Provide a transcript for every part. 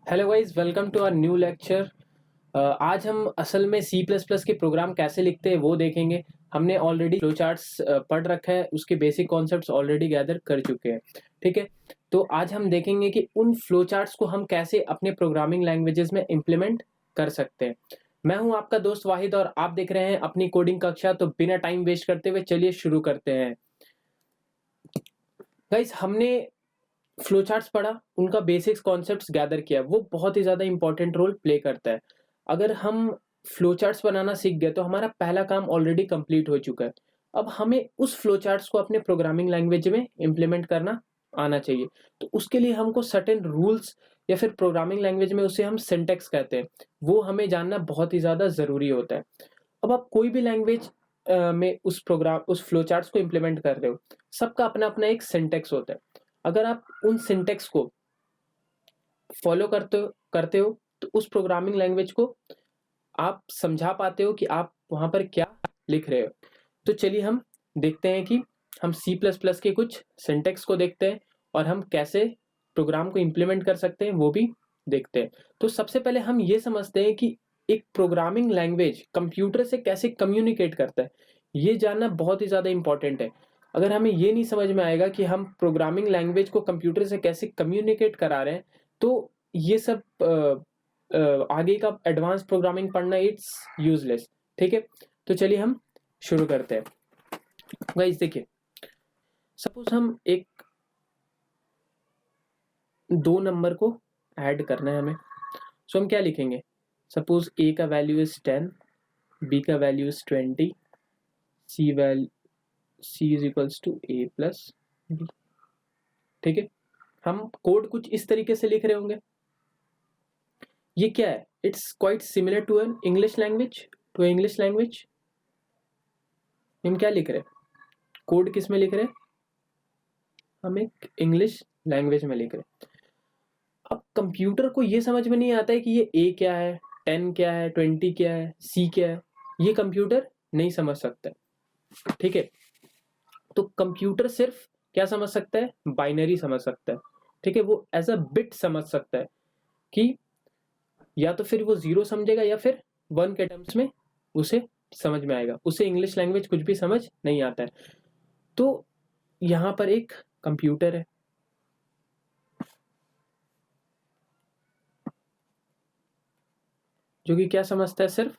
Hello guys, welcome to our new lecture. आज हम असल में सी प्लस प्लस के प्रोग्राम कैसे लिखते हैं वो देखेंगे। हमने ऑलरेडी फ्लो चार्ट्स पढ़ रखा है, उसके बेसिक कॉन्सेप्ट्स ऑलरेडी गैदर कर चुके हैं। ठीक है, तो आज हम देखेंगे कि उन फ्लो चार्ट्स को हम कैसे अपने प्रोग्रामिंग लैंग्वेजेस में इम्प्लीमेंट कर सकते हैं। मैं हूं आपका दोस्त वाहिद और आप देख रहे हैं अपनी कोडिंग कक्षा। तो बिना टाइम वेस्ट करते हुए चलिए शुरू करते हैं। गाइस, हमने फ्लो चार्ट्स पढ़ा, उनका बेसिक्स कॉन्सेप्ट्स गैदर किया, वो बहुत ही ज़्यादा इंपॉर्टेंट रोल प्ले करता है। अगर हम फ्लो चार्ट्स बनाना सीख गए तो हमारा पहला काम ऑलरेडी कंप्लीट हो चुका है। अब हमें उस फ्लो चार्ट्स को अपने प्रोग्रामिंग लैंग्वेज में इम्प्लीमेंट करना आना चाहिए। तो उसके लिए हमको सर्टेन रूल्स या फिर प्रोग्रामिंग लैंग्वेज में उसे हम सिंटेक्स कहते हैं, वो हमें जानना बहुत ही ज़्यादा ज़रूरी होता है। अब आप कोई भी लैंग्वेज में उस फ्लो चार्ट्स को इम्प्लीमेंट कर रहे हो, सबका अपना अपना एक सिंटेक्स होता है। अगर आप उन सिंटेक्स को फॉलो करते हो तो उस प्रोग्रामिंग लैंग्वेज को आप समझा पाते हो कि आप वहां पर क्या लिख रहे हो। तो चलिए हम देखते हैं कि हम सी प्लस प्लस के कुछ सिंटेक्स को देखते हैं और हम कैसे प्रोग्राम को इम्प्लीमेंट कर सकते हैं वो भी देखते हैं। तो सबसे पहले हम ये समझते हैं कि एक प्रोग्रामिंग लैंग्वेज कंप्यूटर से कैसे कम्युनिकेट करता है, ये जानना बहुत ही ज़्यादा इंपॉर्टेंट है। अगर हमें ये नहीं समझ में आएगा कि हम प्रोग्रामिंग लैंग्वेज को कंप्यूटर से कैसे कम्युनिकेट करा रहे हैं, तो ये सब आगे का एडवांस प्रोग्रामिंग पढ़ना इट्स यूजलेस। ठीक है, तो चलिए हम शुरू करते हैं। गाइस देखिए, सपोज हम एक दो नंबर को ऐड करना है हमें, सो हम क्या लिखेंगे। सपोज ए का वैल्यू इज 10, बी का value is 20, C is equals to A plus B. ठीक है, हम कोड कुछ इस तरीके से लिख रहे होंगे। ये क्या है? It's quite similar to an English language, हम क्या लिख रहे हैं? कोड किस में लिख रहे हैं? हम एक इंग्लिश लैंग्वेज में लिख रहे हैं। अब कंप्यूटर को ये समझ में नहीं आता है कि ये ए क्या है, 10 क्या है, 20 क्या है, सी क्या है। ये कंप्यूटर नहीं समझ सकता है। ठीक है, तो कंप्यूटर सिर्फ क्या समझ सकता है? बाइनरी समझ सकता है। ठीक है, वो एज अ बिट समझ सकता है कि या तो फिर वो जीरो समझेगा या फिर वन के टर्म्स में उसे समझ में आएगा। उसे इंग्लिश लैंग्वेज कुछ भी समझ नहीं आता है। तो यहां पर एक कंप्यूटर है, जो कि क्या समझता है? सिर्फ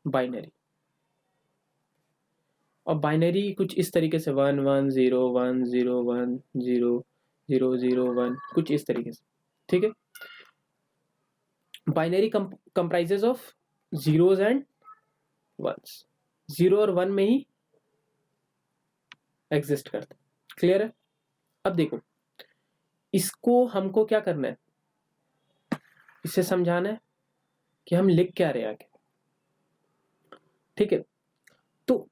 बाइनरी। और बाइनरी कुछ इस तरीके से 1 1 0 1 0 1 0 0 0 1, कुछ इस तरीके से। ठीक है, binary comprises of zeros and ones, zero और वन में ही एग्जिस्ट करता है। क्लियर है? अब देखो, इसको हमको क्या करना है, इसे समझाना है कि हम लिख क्या रहे आगे। ठीक है, तो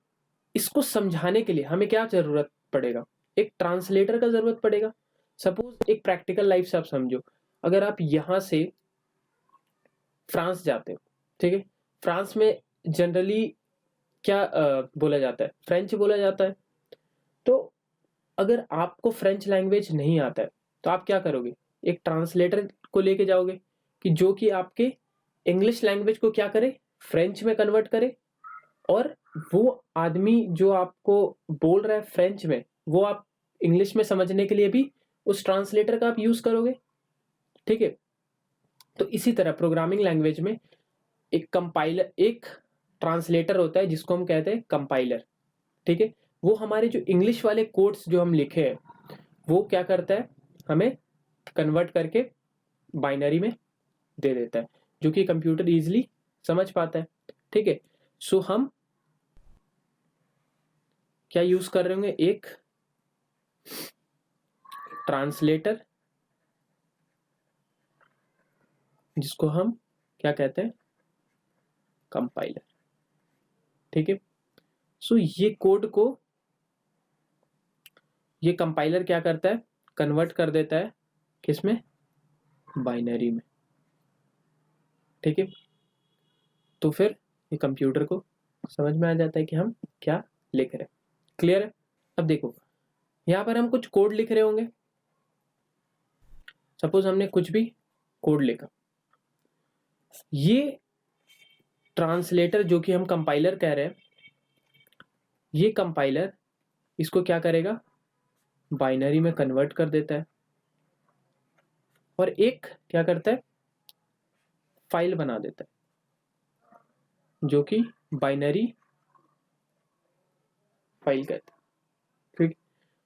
इसको समझाने के लिए हमें क्या जरूरत पड़ेगा? एक ट्रांसलेटर का जरूरत पड़ेगा। सपोज एक प्रैक्टिकल लाइफ से आप समझो, अगर आप यहां से फ्रांस जाते हो, ठीक है, फ्रांस में जनरली क्या बोला जाता है? फ्रेंच बोला जाता है। तो अगर आपको फ्रेंच लैंग्वेज नहीं आता है तो आप क्या करोगे? एक ट्रांसलेटर को लेके जाओगे कि जो कि आपके इंग्लिश लैंग्वेज को क्या करे, फ्रेंच में कन्वर्ट करे। और वो आदमी जो आपको बोल रहा है फ्रेंच में, वो आप इंग्लिश में समझने के लिए भी उस ट्रांसलेटर का आप यूज करोगे। ठीक है, तो इसी तरह प्रोग्रामिंग लैंग्वेज में एक ट्रांसलेटर होता है जिसको हम कहते हैं कंपाइलर। ठीक है, वो हमारे जो इंग्लिश वाले कोड्स जो हम लिखे हैं वो क्या करता है? हमें कन्वर्ट करके बाइनरी में दे देता है, जो कि कंप्यूटर इजीली समझ पाता है। ठीक है, सो हम क्या यूज कर रहे होंगे? एक ट्रांसलेटर, जिसको हम क्या कहते हैं? कंपाइलर। ठीक है, सो ये कोड को ये कंपाइलर क्या करता है? कन्वर्ट कर देता है किसमें? बाइनरी में। ठीक है, तो फिर ये कंप्यूटर को समझ में आ जाता है कि हम क्या लिख रहे हैं। क्लियर है? अब देखो, यहां पर हम कुछ कोड लिख रहे होंगे। सपोज हमने कुछ भी कोड लिखा, ये ट्रांसलेटर जो कि हम कंपाइलर कह रहे हैं, ये कंपाइलर इसको क्या करेगा, बाइनरी में कन्वर्ट कर देता है और एक क्या करता है, फाइल बना देता है जो कि बाइनरी फाइल कहते हैं, ठीक।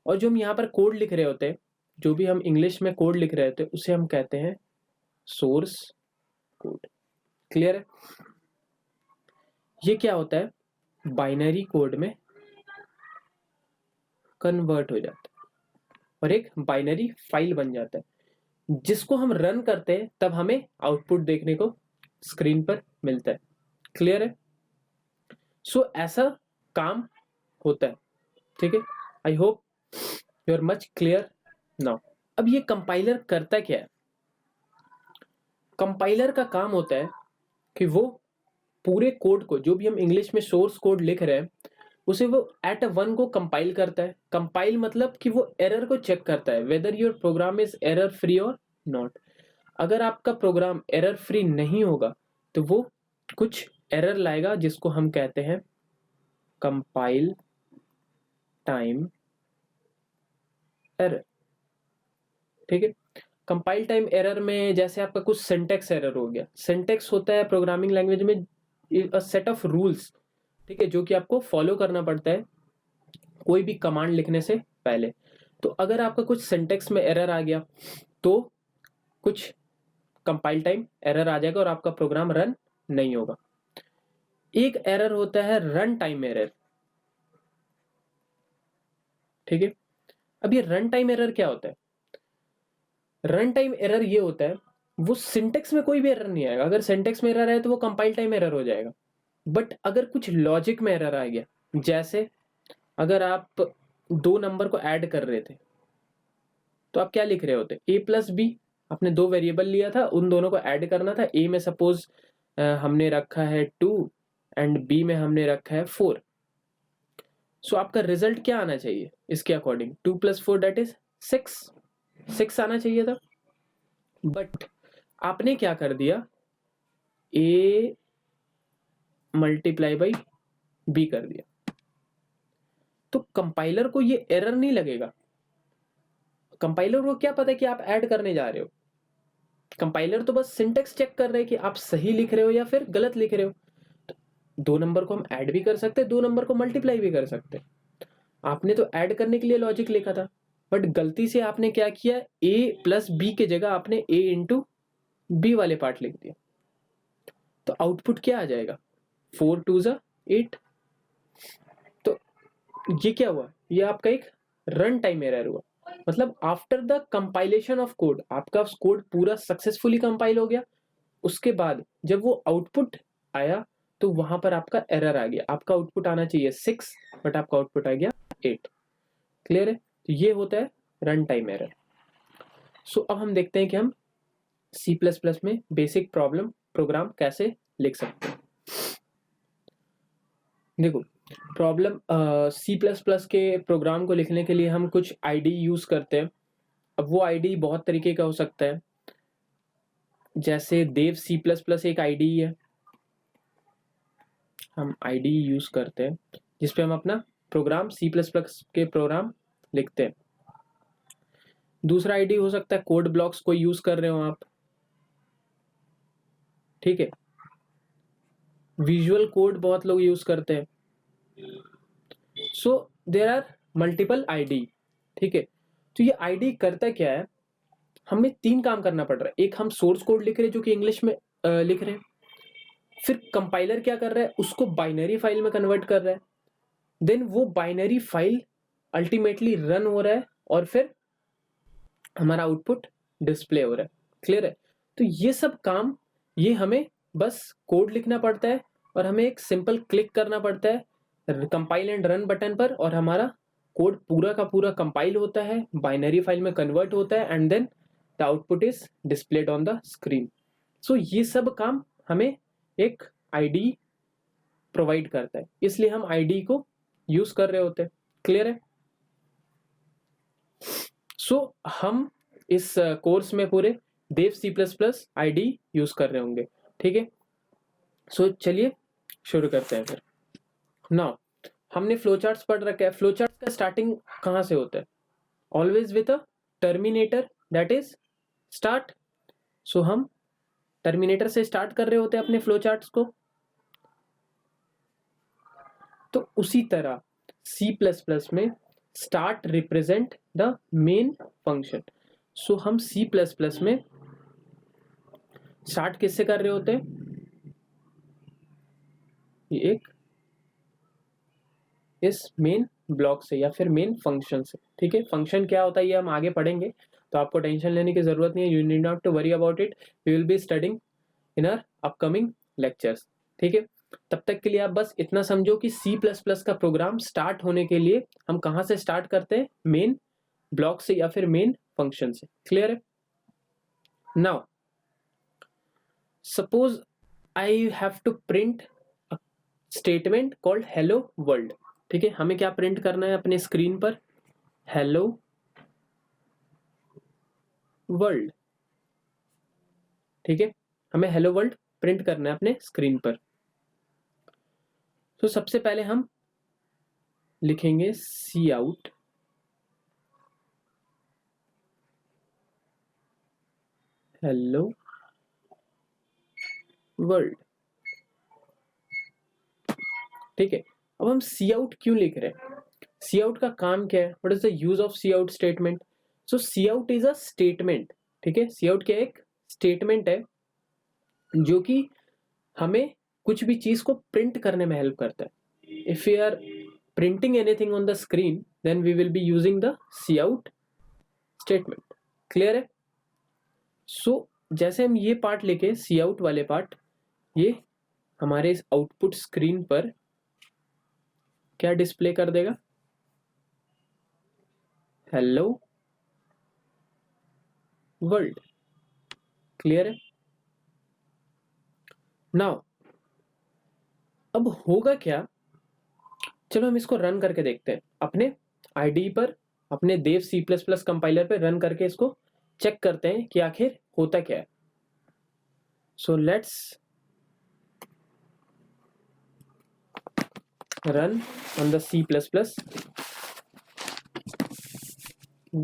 और जो हम यहाँ पर कोड लिख रहे होते हैं, जो भी हम इंग्लिश में कोड लिख रहे होते हैं, उसे हम कहते हैं सोर्स कोड। क्लियर है? ये क्या होता है, बाइनरी कोड में कन्वर्ट हो जाता है और एक बाइनरी फाइल बन जाता है, जिसको हम रन करते हैं तब हमें आउटपुट देखने को स्क्रीन पर मिलता है। क्लियर है? सो ऐसा काम होता है, ठीक है। I hope you are much clear now. अब ये कंपाइलर करता क्या है, कंपाइलर का काम होता है कि वो पूरे कोड को, जो भी हम इंग्लिश में सोर्स कोड लिख रहे हैं, उसे वो एट वन को कंपाइल करता है। कंपाइल मतलब कि वो एरर को चेक करता है whether your program is error free और नॉट। अगर आपका प्रोग्राम एरर फ्री नहीं होगा तो वो कुछ एरर लाएगा, जिसको हम कहते हैं कंपाइल टाइम एरर, ठीक है। कंपाइल टाइम एरर में जैसे आपका कुछ सिंटेक्स एरर हो गया, सिंटेक्स होता है प्रोग्रामिंग लैंग्वेज में अ सेट ऑफ रूल्स, ठीक है, जो कि आपको फॉलो करना पड़ता है कोई भी कमांड लिखने से पहले। तो अगर आपका कुछ सिंटेक्स में एरर आ गया तो कुछ कंपाइल टाइम एरर आ जाएगा और आपका प्रोग्राम रन नहीं होगा। एक एरर होता है रन टाइम एरर, ठीक है। अब ये रन टाइम एरर क्या होता है, रन टाइम एरर ये होता है, वो सिंटेक्स में कोई भी एरर नहीं आएगा। अगर सिंटेक्स में एरर आए तो वो कंपाइल टाइम एरर हो जाएगा, बट अगर कुछ लॉजिक में एरर आ गया, जैसे अगर आप दो नंबर को ऐड कर रहे थे तो आप क्या लिख रहे होते, ए प्लस बी, आपने दो वेरिएबल लिया था, उन दोनों को ऐड करना था। ए में सपोज हमने रखा है 2 एंड बी में हमने रखा है 4। सो आपका रिजल्ट क्या आना चाहिए इसके अकॉर्डिंग, 2 + 4 दैट इज 6 आना चाहिए था। बट आपने क्या कर दिया, ए मल्टीप्लाई बाई बी कर दिया, तो कंपाइलर को ये एरर नहीं लगेगा। कंपाइलर को क्या पता है कि आप ऐड करने जा रहे हो, कंपाइलर तो बस सिंटेक्स चेक कर रहे हैं कि आप सही लिख रहे हो या फिर गलत लिख रहे हो। तो दो नंबर को हम ऐड भी कर सकते हैं, दो नंबर को मल्टीप्लाई भी कर सकते हैं। आपने तो ऐड करने के लिए लॉजिक लिखा था, बट गलती से आपने क्या किया, ए प्लस बी के जगह आपने ए इंटू बी वाले पार्ट लिख दिया, तो आउटपुट क्या आ जाएगा, 4 2 ज़ा 8। तो ये क्या हुआ, ये आपका एक रन टाइम एरर हुआ। मतलब after the compilation of code, आपका कोड पूरा सक्सेसफुली कंपाइल हो गया, उसके बाद जब वो आउटपुट आया तो वहां पर आपका एरर आ गया। आपका आउटपुट आना चाहिए 6 बट आपका आउटपुट आ गया 8। क्लियर है? तो ये होता है रन टाइम एरर। सो अब हम देखते हैं कि हम C++ में बेसिक प्रोग्राम कैसे लिख सकते हैं। देखो, प्रॉब्लम C++ के प्रोग्राम को लिखने के लिए हम कुछ आईडी यूज करते हैं। अब वो आईडी बहुत तरीके का हो सकता है, जैसे देव C++ एक आईडी है, हम आईडी यूज करते हैं जिसपे हम अपना प्रोग्राम C++ के प्रोग्राम लिखते हैं। दूसरा आईडी हो सकता है कोड ब्लॉक्स को यूज कर रहे हो आप, ठीक है। विजुअल कोड बहुत लोग यूज करते हैं। So there are multiple ID, ठीक है। तो ये आईडी करता क्या है, हमें तीन काम करना पड़ रहा है। एक, हम सोर्स कोड लिख रहे हैं जो कि इंग्लिश में लिख रहे हैं, फिर कंपाइलर क्या कर रहा है, उसको बाइनरी फाइल में कन्वर्ट कर रहा है, देन वो बाइनरी फाइल अल्टीमेटली रन हो रहा है और फिर हमारा आउटपुट डिस्प्ले हो रहा है। क्लियर है? तो ये सब काम, ये हमें बस कोड लिखना पड़ता है और हमें एक सिंपल क्लिक करना पड़ता है कंपाइल एंड रन बटन पर, और हमारा कोड पूरा का पूरा कंपाइल होता है, बाइनरी फाइल में कन्वर्ट होता है and then the output is displayed on the screen. So ये सब काम हमें एक आईडी प्रोवाइड करता है, इसलिए हम आईडी को यूज कर रहे होते हैं। क्लियर है? सो हम इस कोर्स में पूरे देव C++ आईडी यूज कर रहे होंगे, ठीक है। सो चलिए शुरू करते हैं फिर। नाउ हमने फ्लो चार्ट्स पढ़ रखा है। फ्लो चार्ट्स का स्टार्टिंग कहाँ से होता है? Always with a terminator, that is start. So हम टर्मिनेटर से स्टार्ट कर रहे होते हैं अपने फ्लो चार्ट्स को। तो उसी तरह C++ में start represent the main function. So हम C++ में स्टार्ट किससे कर रहे होते हैं? ये एक इस मेन ब्लॉक से या फिर मेन फंक्शन से, ठीक है। फंक्शन क्या होता है ये हम आगे पढ़ेंगे, तो आपको टेंशन लेने की जरूरत नहीं है। You need not to worry about it, we will be studying in our upcoming lectures, ठीक है। तब तक के लिए आप बस इतना समझो कि C++ का प्रोग्राम स्टार्ट होने के लिए हम कहाँ से स्टार्ट करते हैं? मेन ब्लॉक से या फिर मेन फंक्शन से। क्लियर है? Now suppose I have to print statement called hello world, ठीक है। हमें क्या प्रिंट करना है अपने स्क्रीन पर? हेलो वर्ल्ड, ठीक है। हमें हेलो वर्ल्ड प्रिंट करना है अपने स्क्रीन पर। तो सबसे पहले हम लिखेंगे सी आउट हेलो वर्ल्ड, ठीक है। अब हम सी आउट क्यों लिख रहे हैं? सी आउट का काम क्या है? What is the use of C out statement? So C out is a statement, ठीक है। सी आउट क्या एक स्टेटमेंट है जो कि हमें कुछ भी चीज को प्रिंट करने में हेल्प करता है। If you are printing anything on the screen then we will be using the C out statement. Clear है? सो जैसे हम ये पार्ट लेके सी आउट वाले पार्ट, ये हमारे इस आउटपुट स्क्रीन पर क्या डिस्प्ले कर देगा? Hello world. क्लियर है? नाउ अब होगा क्या, चलो हम इसको रन करके देखते हैं अपने आईडी पर, अपने देव C++ कंपाइलर पे रन करके इसको चेक करते हैं कि आखिर होता क्या है। So let's run on the C++।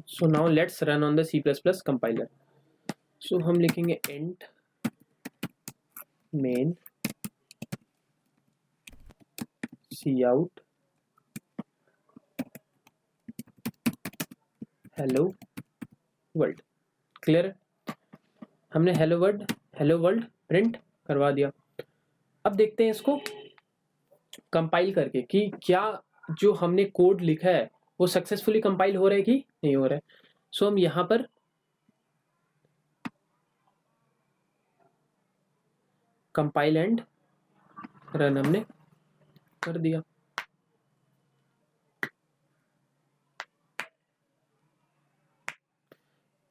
So now let's run on the C++ compiler. So हम लिखेंगे int main C out hello world. Clear? हमने हेलो वर्ल्ड प्रिंट करवा दिया। अब देखते हैं इसको कंपाइल करके कि क्या जो हमने कोड लिखा है वो सक्सेसफुली कंपाइल हो रहा है कि नहीं हो रहा है। सो हम यहां पर कंपाइल एंड रन हमने कर दिया।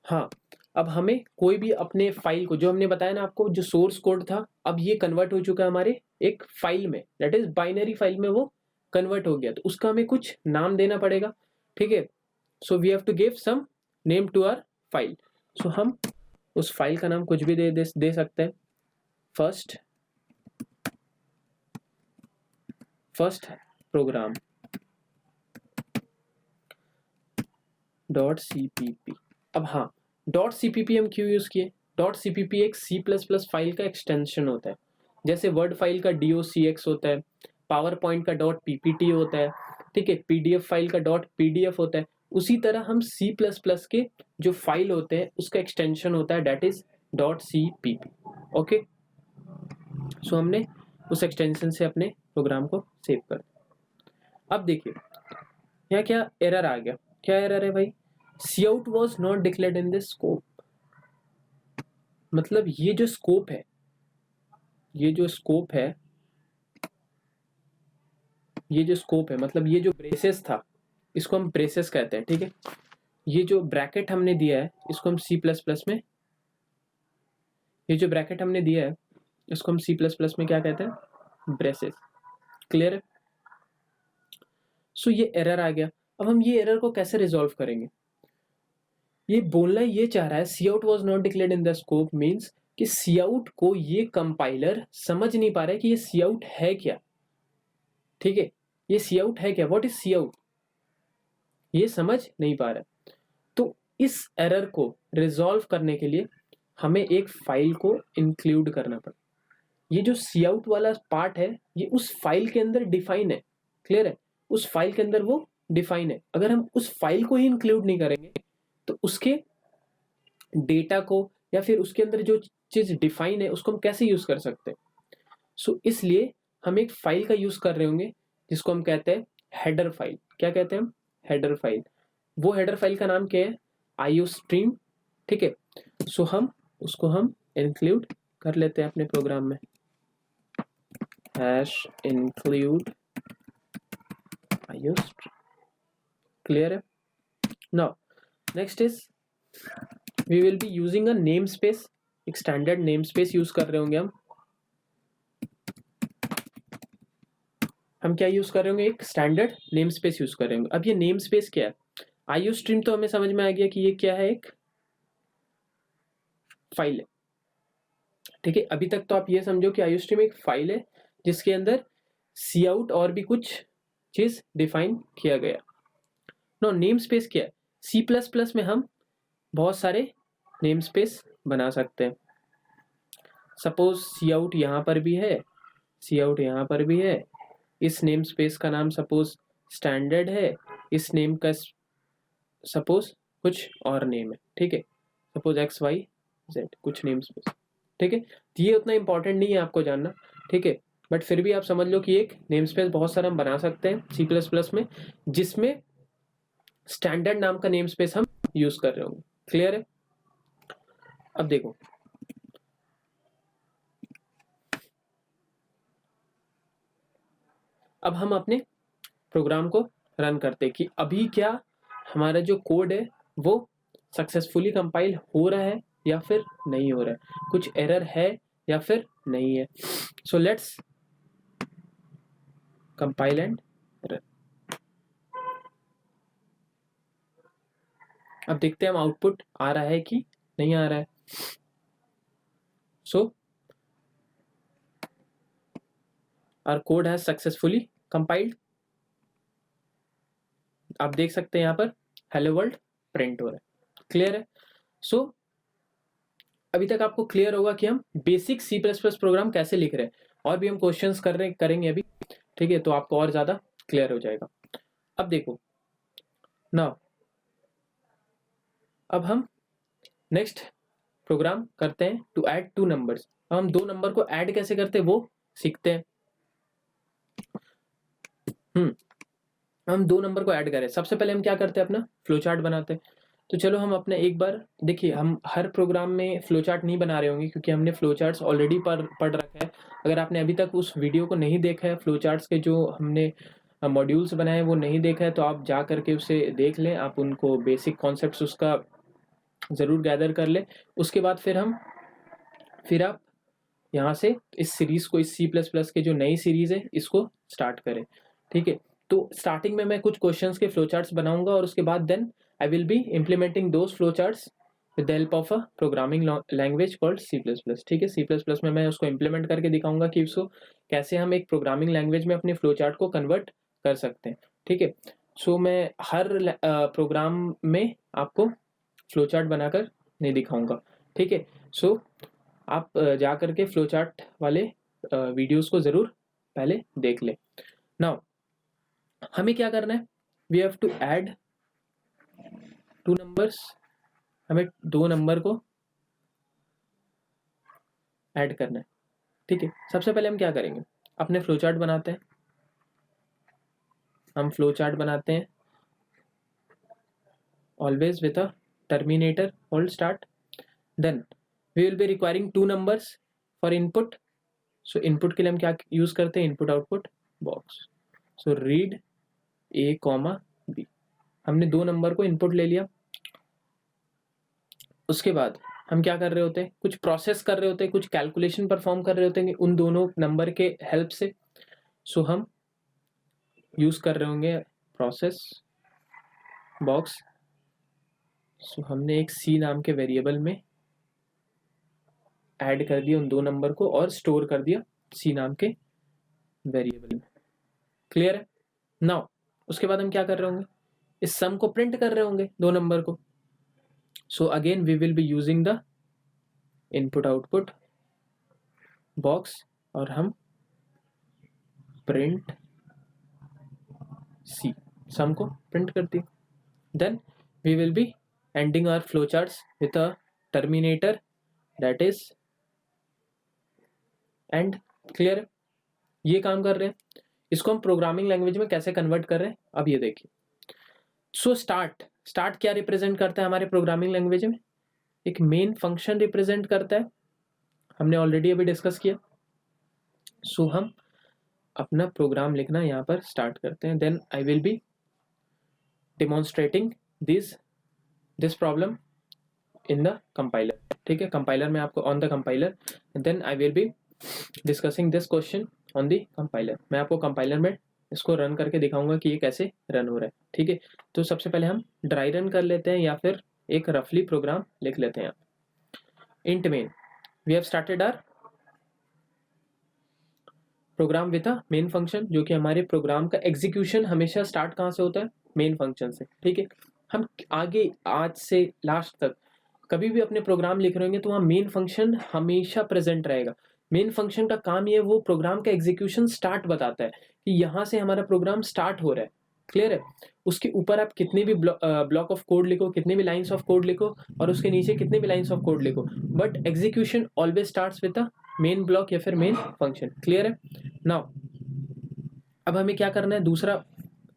हाँ, अब हमें कोई भी अपने फाइल को, जो हमने बताया ना आपको, जो सोर्स कोड था, अब ये कन्वर्ट हो चुका है हमारे एक फाइल में, दैट इज बाइनरी फाइल में वो कन्वर्ट हो गया। तो उसका हमें कुछ नाम देना पड़ेगा, ठीक है। So we have to give some name to our file. So हम उस फाइल का नाम कुछ भी दे सकते हैं। First program .cpp। अब हाँ, .cpp हम क्यों यूज किए? .cpp एक C++ फाइल का एक्सटेंशन होता है। जैसे वर्ड फाइल का docx होता है, पावर पॉइंट का .ppt होता है, ठीक है, पीडीएफ फाइल का .pdf होता है। उसी तरह हम C++ के जो फाइल होते हैं उसका एक्सटेंशन होता है, दैट इज .cpp। ओके, सो हमने उस एक्सटेंशन से अपने प्रोग्राम को सेव कर दिया। अब देखिए यहाँ क्या एरर आ गया। क्या एरर है भाई? Cout was not declared in this scope। मतलब ये जो स्कोप है, ये जो स्कोप है, ये जो स्कोप है, मतलब ये जो ब्रेसेस था, इसको हम ब्रेसेस कहते हैं, ठीक है। ये जो ब्रैकेट हमने दिया है इसको हम C++ में, ये जो ब्रैकेट हमने दिया है इसको हम C++ में क्या कहते हैं? ब्रेसेस। क्लियर है? सो ये एरर आ गया। अब हम ये एरर को कैसे रिजॉल्व करेंगे? ये बोलना ये चाह रहा है C out was not declared in the scope means कि सी आउट को ये कंपाइलर समझ नहीं पा रहा है कि ये सी आउट है क्या। ठीक है, ये सी आउट है क्या, व्हाट इज सी आउट, ये समझ नहीं पा रहा है। तो इस एरर को रिजॉल्व करने के लिए हमें एक फाइल को इंक्लूड करना पड़ा। ये जो सी आउट वाला पार्ट है ये उस फाइल के अंदर डिफाइन है, क्लियर है, उस फाइल के अंदर वो डिफाइन है। अगर हम उस फाइल को ही इंक्लूड नहीं करेंगे तो उसके डेटा को या फिर उसके अंदर जो चीज डिफाइन है उसको हम कैसे यूज कर सकते हैं। सो इसलिए हम एक फाइल का यूज कर रहे होंगे जिसको हम कहते हैं हेडर फाइल। क्या कहते हैं हम, हेडर फाइल। वो हेडर फाइल का नाम क्या है, आईओ स्ट्रीम। ठीक है, सो हम उसको हम इंक्लूड कर लेते हैं अपने प्रोग्राम में, hash include IO stream. Clear है। Now next is we will be using a namespace. एक स्टैंडर्ड नेम स्पेस यूज कर रहे होंगे हम क्या यूज कर रहे होंगे, एक स्टैंडर्ड नेम स्पेस यूज कर रहे होंगे। अब ये नेम स्पेस क्या है, आईओ स्ट्रीम तो हमें समझ में आ गया कि ये क्या है, एक फाइल है। ठीक है, अभी तक तो आप ये समझो कि आईओ स्ट्रीम एक फाइल है जिसके अंदर सी आउट और भी कुछ चीज डिफाइन किया गया। नो नेम स्पेस क्या है, सी प्लस प्लस में हम बहुत सारे नेम स्पेस बना सकते हैं। सपोज सी आउट यहाँ पर भी है, सी आउट यहाँ पर भी है, इस नेम स्पेस का नाम सपोज स्टैंडर्ड है, इस नेम का सपोज कुछ और नेम है। ठीक है, सपोज एक्स वाई जेड कुछ नेम स्पेस। ठीक है, तो ये उतना इंपॉर्टेंट नहीं है आपको जानना। ठीक है, बट फिर भी आप समझ लो कि एक नेम स्पेस बहुत सारा हम बना सकते हैं सी प्लस प्लस में जिसमें स्टैंडर्ड नाम का नेम स्पेस हम यूज कर रहे होंगे। क्लियर है। अब देखो अब हम अपने प्रोग्राम को रन करते कि अभी क्या हमारा जो कोड है वो सक्सेसफुली कंपाइल हो रहा है या फिर नहीं हो रहा है, कुछ एरर है या फिर नहीं है। So let's compile and run. अब देखते हैं हम आउटपुट आ रहा है कि नहीं आ रहा है। So our code has successfully compiled. आप देख सकते हैं यहाँ पर हेलो वर्ल्ड प्रिंट हो रहा है। क्लियर है। सो अभी तक आपको क्लियर होगा कि हम basic C plus plus program कैसे लिख रहे हैं, और भी हम क्वेश्चंस करेंगे अभी। ठीक है, तो आपको और ज्यादा क्लियर हो जाएगा। अब देखो ना, अब हम नेक्स्ट प्रोग्राम करते हैं टू ऐड टू नंबर्स। हम दो नंबर को ऐड कैसे करते हैं वो सीखते हैं। हम दो नंबर को ऐड करें, सबसे पहले हम क्या करते हैं, अपना फ्लो चार्ट बनाते हैं। तो चलो हम अपने एक बार देखिए, हम हर प्रोग्राम में फ्लो चार्ट नहीं बना रहे होंगे क्योंकि हमने फ्लो चार्ट्स ऑलरेडी पढ़ रखा है। अगर आपने अभी तक उस वीडियो को नहीं देखा है, फ्लो चार्ट्स के जो हमने मॉड्यूल्स बनाए वो नहीं देखा है, तो आप जा करके उसे देख लें, आप उनको बेसिक कॉन्सेप्ट्स उसका ज़रूर गैदर कर लें। उसके बाद फिर आप यहाँ से इस सीरीज़ को, इस सी प्लस प्लस के जो नई सीरीज़ है इसको स्टार्ट करें। ठीक है, तो स्टार्टिंग में मैं कुछ क्वेश्चंस के फ्लो चार्ट्स बनाऊंगा और उसके बाद then I will be implementing those flow charts with the help of a programming language called C plus plus. ठीक है, सी प्लस प्लस में मैं उसको इम्प्लीमेंट करके दिखाऊंगा कि उसको कैसे हम एक प्रोग्रामिंग लैंग्वेज में अपने फ्लो चार्ट को कन्वर्ट कर सकते हैं। ठीक है, सो मैं हर प्रोग्राम में आपको फ्लो चार्ट बनाकर नहीं दिखाऊंगा। ठीक है, सो आप जा करके फ्लो चार्ट वाले वीडियोस को ज़रूर पहले देख लें। नाउ हमें क्या करना है, we have to add two numbers. हमें दो नंबर को ऐड करना है। ठीक है, सबसे पहले हम क्या करेंगे, अपने फ्लो चार्ट बनाते हैं। हम फ्लो चार्ट बनाते हैं always with a terminator hold start. Then we will be requiring two numbers for input. So input के लिए हम क्या यूज करते हैं, input output box. So read A comma B, हमने दो नंबर को इनपुट ले लिया। उसके बाद हम क्या कर रहे होते हैं, कुछ प्रोसेस कर रहे होते हैं, कुछ कैलकुलेशन परफॉर्म कर रहे होते हैं उन दोनों नंबर के हेल्प से। सो हम यूज कर रहे होंगे प्रोसेस बॉक्स सो हमने एक सी नाम के वेरिएबल में ऐड कर दिया उन 2 नंबर को और स्टोर कर दिया सी नाम के वेरिएबल में। क्लियर है? नाउ उसके बाद हम क्या कर रहे होंगे, इस सम को प्रिंट कर रहे होंगे 2 नंबर को। So again we will be using the input output box और हम प्रिंट सी, सम को प्रिंट कर दिया। Then we will be ending our flow charts with a terminator that is end. Clear है? ये काम कर रहे हैं। इसको हम प्रोग्रामिंग लैंग्वेज में कैसे कन्वर्ट कर रहे हैं अब ये देखिए। सो स्टार्ट क्या रिप्रेजेंट करता है हमारे प्रोग्रामिंग लैंग्वेज में, एक मेन फंक्शन रिप्रेजेंट करता है, हमने ऑलरेडी अभी डिस्कस किया। सो हम अपना प्रोग्राम लिखना यहाँ पर स्टार्ट करते हैं। Then I will be demonstrating this problem in the compiler. ठीक है, कंपाइलर में आपको on the compiler, then I will be discussing this question on the compiler. मैं आपको कंपाइलर में इसको रन करके दिखाऊंगा कि ये कैसे रन हो रहा है। ठीक है, तो सबसे पहले हम ड्राई रन कर लेते हैं या फिर एक रफली प्रोग्राम लिख लेते हैं। Int main, we have started our program with a main function, जो कि हमारे प्रोग्राम का एग्जीक्यूशन हमेशा स्टार्ट कहाँ से होता है, मेन फंक्शन से। ठीक है, हम आगे आज से लास्ट तक कभी भी अपने प्रोग्राम लिख रहे होंगे तो वहाँ मेन फंक्शन हमेशा प्रेजेंट रहेगा। मेन फंक्शन का काम ये वो प्रोग्राम का एग्जीक्यूशन स्टार्ट बताता है कि यहाँ से हमारा प्रोग्राम स्टार्ट हो रहा है। क्लियर है? उसके ऊपर आप कितने भी ब्लॉक ऑफ कोड लिखो, कितने भी लाइन्स ऑफ कोड लिखो और उसके नीचे कितने भी लाइन्स ऑफ कोड लिखो, but execution always starts with a main block या फिर मेन फंक्शन। क्लियर है? नाउ अब हमें क्या करना है, दूसरा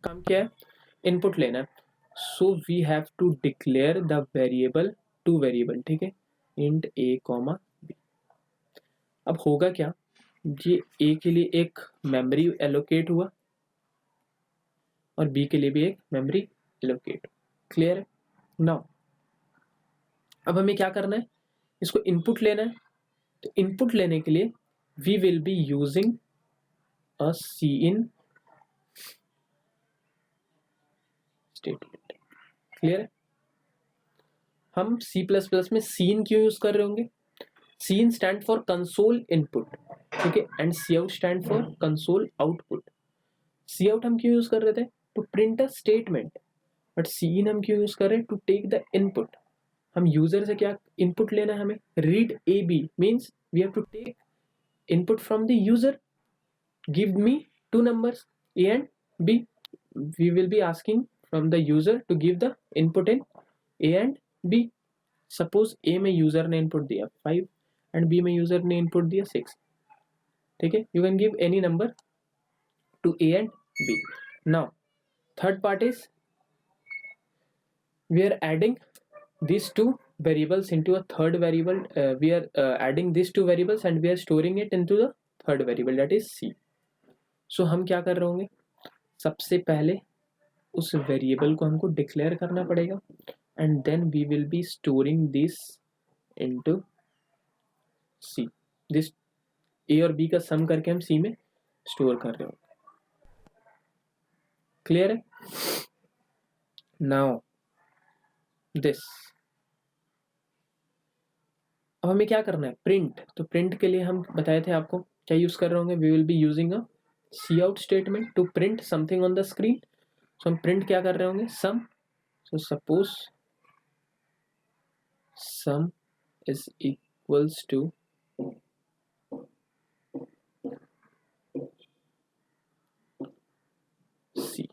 काम क्या है, इनपुट लेना है। So we have to declare the variable, two variable. ठीक है, इंट ए कॉमा बी। अब होगा क्या, ये ए के लिए एक मेमोरी एलोकेट हुआ और बी के लिए भी एक मेमोरी एलोकेट। क्लियर है? नाउ अब हमें क्या करना है, इसको इनपुट लेना है। तो इनपुट लेने के लिए we will be using a cin statement. Clear है? हम C++ में सीन क्यों यूज कर रहे होंगे, cin stand for console input. ठीक है, and cout stand for console output. Cout हम क्यों यूज कर रहे थे, to print a statement, but cin हम क्यों यूज कर रहे हैं, टू टेक द इनपुट। हम यूजर से क्या इनपुट लेना है, हमें read A B means we have to take input from the user, give me two numbers A and B. We will be asking from the user to give the input in A and B. Suppose A में user ने input दिया 5 and B में user ने input दिया 6। ठीक है, you can give any number to A and B. Now third part is we are adding these two variables into a third variable. We are adding these two variables and we are storing it into the third variable, that is c. So हम क्या कर रहे होंगे, सबसे पहले उस variable को हमको डिक्लेयर करना पड़ेगा and then we will be storing this into c. this a और b का सम करके हम c में स्टोर कर रहे होंगे। क्लियर है? नाउ दिस, अब हमें क्या करना है, प्रिंट। तो प्रिंट के लिए हम बताए थे आपको क्या यूज कर रहे होंगे, we will be using a C out statement to print something on the screen. So हम प्रिंट क्या कर रहे होंगे, sum. So suppose sum is equals to c.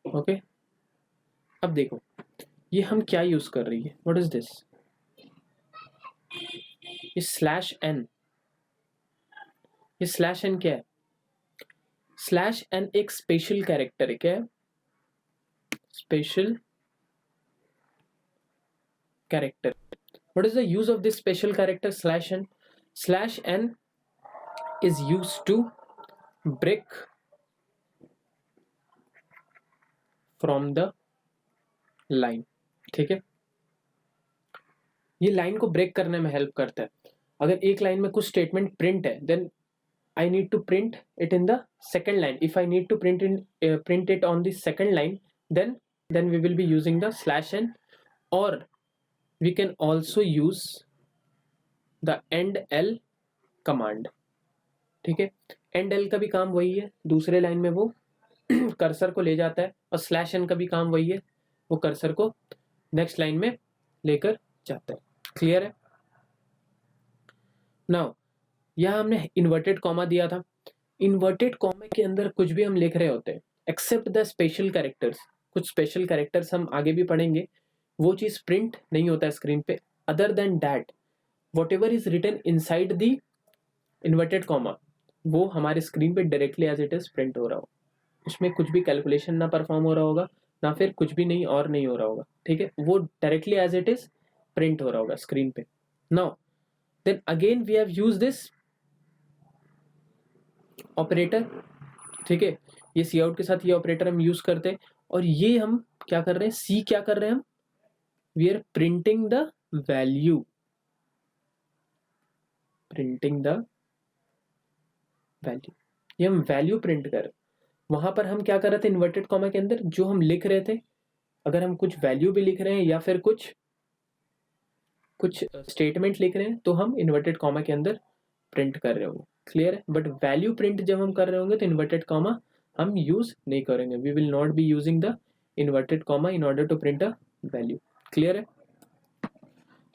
Okay, अब देखो ये हम क्या यूज कर रही है, व्हाट इज दिस, ये स्लैश एन। ये स्लैश एन क्या है, स्लैश एन एक स्पेशल कैरेक्टर है। क्या है, special character. What is the use of this special character slash N, slash N is used to break from the line। ठीक है, ये लाइन को ब्रेक करने में हेल्प करता है। अगर एक लाइन में कुछ स्टेटमेंट प्रिंट है, then I need to print it in the second line. If I need to print it on the second line, then then we will be using the /n, or we can also use the endl command. ठीक है, endl का भी काम वही है, दूसरे line में वो कर्सर को ले जाता है, और /n का भी काम वही है, वो कर्सर को नेक्स्ट लाइन में लेकर जाता है. क्लियर है? नाउ यहाँ हमने इन्वर्टेड कॉमा दिया था. इन्वर्टेड कॉमा के अंदर कुछ भी हम लिख रहे होते हैं एक्सेप्ट द स्पेशल कैरेक्टर्स. कुछ स्पेशल कैरेक्टर्स हम आगे भी पढ़ेंगे, वो चीज प्रिंट नहीं होता है स्क्रीन पे. Other than that whatever is written inside the inverted comma वो हमारे स्क्रीन पे directly as it is print हो रहा हो. उसमें कुछ भी कैलकुलेशन ना परफॉर्म हो रहा होगा, ना फिर कुछ भी नहीं और नहीं हो रहा होगा. ठीक है, वो directly as it is print हो रहा होगा स्क्रीन पे. Now then again we have used this operator. ठीक है, ये सी आउट के साथ ये ऑपरेटर हम यूज करते हैं, और ये हम क्या कर रहे हैं, सी क्या कर रहे हैं हम, we are printing the value, printing the value. ये हम वैल्यू प्रिंट कर रहे हैं. वहां पर हम क्या कर रहे थे इन्वर्टेड कॉमा के अंदर, जो हम लिख रहे थे, अगर हम कुछ वैल्यू भी लिख रहे हैं या फिर कुछ स्टेटमेंट लिख रहे हैं तो हम इन्वर्टेड कॉमा के अंदर प्रिंट कर रहे होंगे. क्लियर है? बट वैल्यू प्रिंट जब हम कर रहे होंगे तो इन्वर्टेड कॉमा हम यूज नहीं करेंगे. We will not be using the inverted comma in order to print a value. Clear है?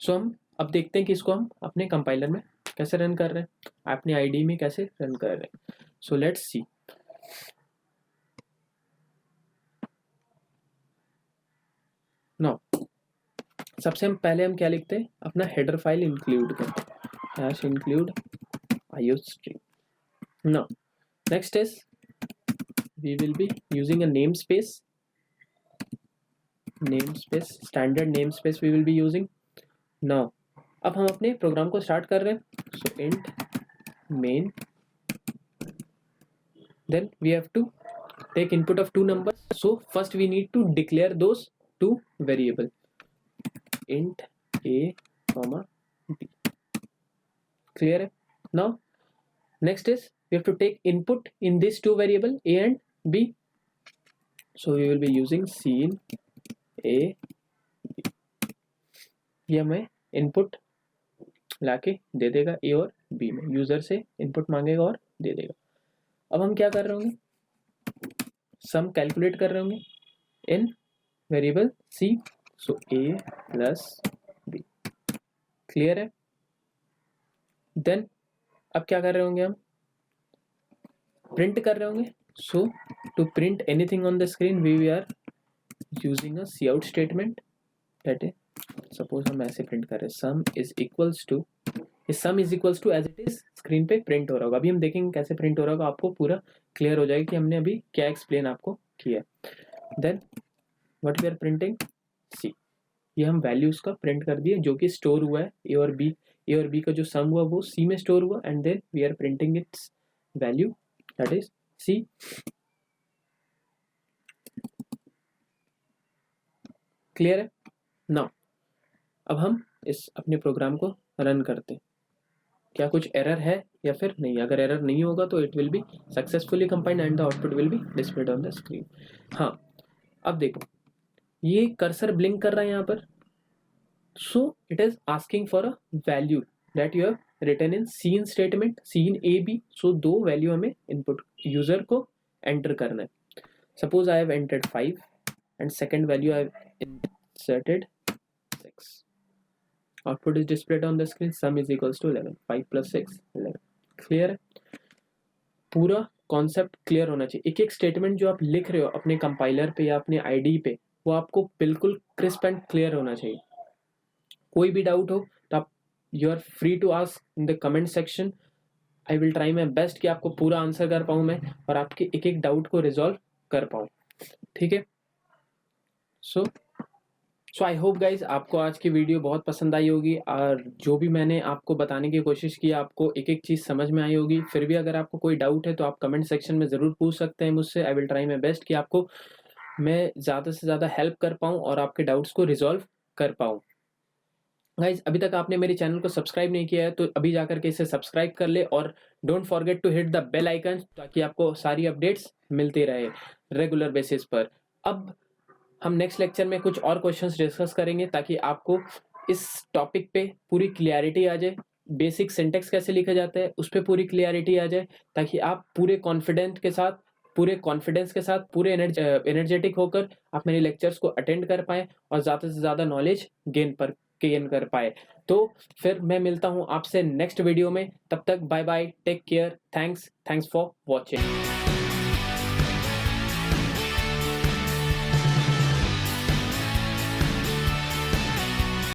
सो हम अब देखते हैं कि इसको हम अपने कंपाइलर में कैसे रन कर रहे हैं, अपने आईडी में कैसे रन कर रहे हैं. So let's see. नाउ सबसे हम पहले हम क्या लिखते हैं, अपना हेडर फाइल इंक्लूड करते हैं, hash include iostream. Now next is we will be using a namespace, standard namespace we will be using. Now अब हम अपने प्रोग्राम को स्टार्ट कर रहे हैं. So int main, then we have to take input of two numbers. So first we need to declare those two variable, int a comma b. Clear है? Now next is we have to take input in these two variable a and b. So we will be using scene a b. ये हमें input लाके दे देगा ए और B में, user से input मांगेगा और दे देगा. अब हम क्या कर रहे होंगे, सम कैलकुलेट कर रहे होंगे इन वेरिएबल सी. सो ए प्लस बी. क्लियर है? देन अब क्या कर रहे होंगे, हम प्रिंट कर रहे होंगे. So to print anything on the screen we are using a C out statement. That is suppose हम ऐसे प्रिंट कर रहे हैं, sum is equals to, sum is equals to as it is screen पे print हो रहा होगा. अभी हम देखेंगे कैसे प्रिंट हो रहा होगा, आपको पूरा क्लियर हो जाएगा कि हमने अभी क्या एक्सप्लेन आपको किया. Then what we are printing, c. ये हम वैल्यूज का प्रिंट कर दिए जो कि स्टोर हुआ है ए और बी. ए और बी का जो सम हुआ वो सी में स्टोर हुआ, and then we are printing its value that is C. Clear है? नाउ अब हम इस अपने प्रोग्राम को रन करते हैं. क्या कुछ एरर है या फिर नहीं? अगर एरर नहीं होगा तो it will be successfully compiled and the output will be displayed on the screen. हाँ, अब देखो ये कर्सर ब्लिंक कर रहा है यहाँ पर. So it is asking for a value that you have written in cin statement, cin a b. So दो वैल्यू हमें इनपुट यूजर को एंटर करना है. Suppose I have entered 5 and second value I have inserted 6. Output is displayed on the screen. Sum is equals to 11. 5 plus 6 11. Clear है? पूरा concept clear होना चाहिए. एक एक स्टेटमेंट जो आप लिख रहे हो अपने कंपाइलर पे या अपने आईडी पे, वो आपको बिल्कुल क्रिस्प एंड क्लियर होना चाहिए. कोई भी डाउट हो तो आप you are free to ask in the comment section. I will try my best कि आपको पूरा आंसर कर पाऊँ मैं और आपके एक एक डाउट को रिजॉल्व कर पाऊँ. ठीक है? सो आई होप गाइज आपको आज की वीडियो बहुत पसंद आई होगी, और जो भी मैंने आपको बताने की कोशिश की आपको एक एक चीज़ समझ में आई होगी. फिर भी अगर आपको कोई डाउट है तो आप कमेंट सेक्शन में ज़रूर पूछ सकते हैं मुझसे. आई विल ट्राई माई बेस्ट कि आपको मैं ज़्यादा से ज़्यादा हेल्प कर पाऊँ और आपके डाउट्स को रिजॉल्व कर पाऊँ. गाइज अभी तक आपने मेरे चैनल को सब्सक्राइब नहीं किया है तो अभी जाकर के इसे सब्सक्राइब कर ले, और don't forget to hit the bell icon ताकि आपको सारी अपडेट्स मिलती रहे रेगुलर बेसिस पर. अब हम नेक्स्ट लेक्चर में कुछ और क्वेश्चंस डिस्कस करेंगे ताकि आपको इस टॉपिक पे पूरी क्लियरिटी आ जाए, बेसिक सिंटेक्स कैसे लिखा जाता है उस पे पूरी क्लियरिटी आ जाए, ताकि आप पूरे कॉन्फिडेंस के साथ पूरे एनर्जेटिक होकर आप मेरे लेक्चर्स को अटेंड कर पाए और ज़्यादा से ज़्यादा नॉलेज गेन कर पाए। तो फिर मैं मिलता हूँ आपसे नेक्स्ट वीडियो में, तब तक bye bye, take care, thanks for watching.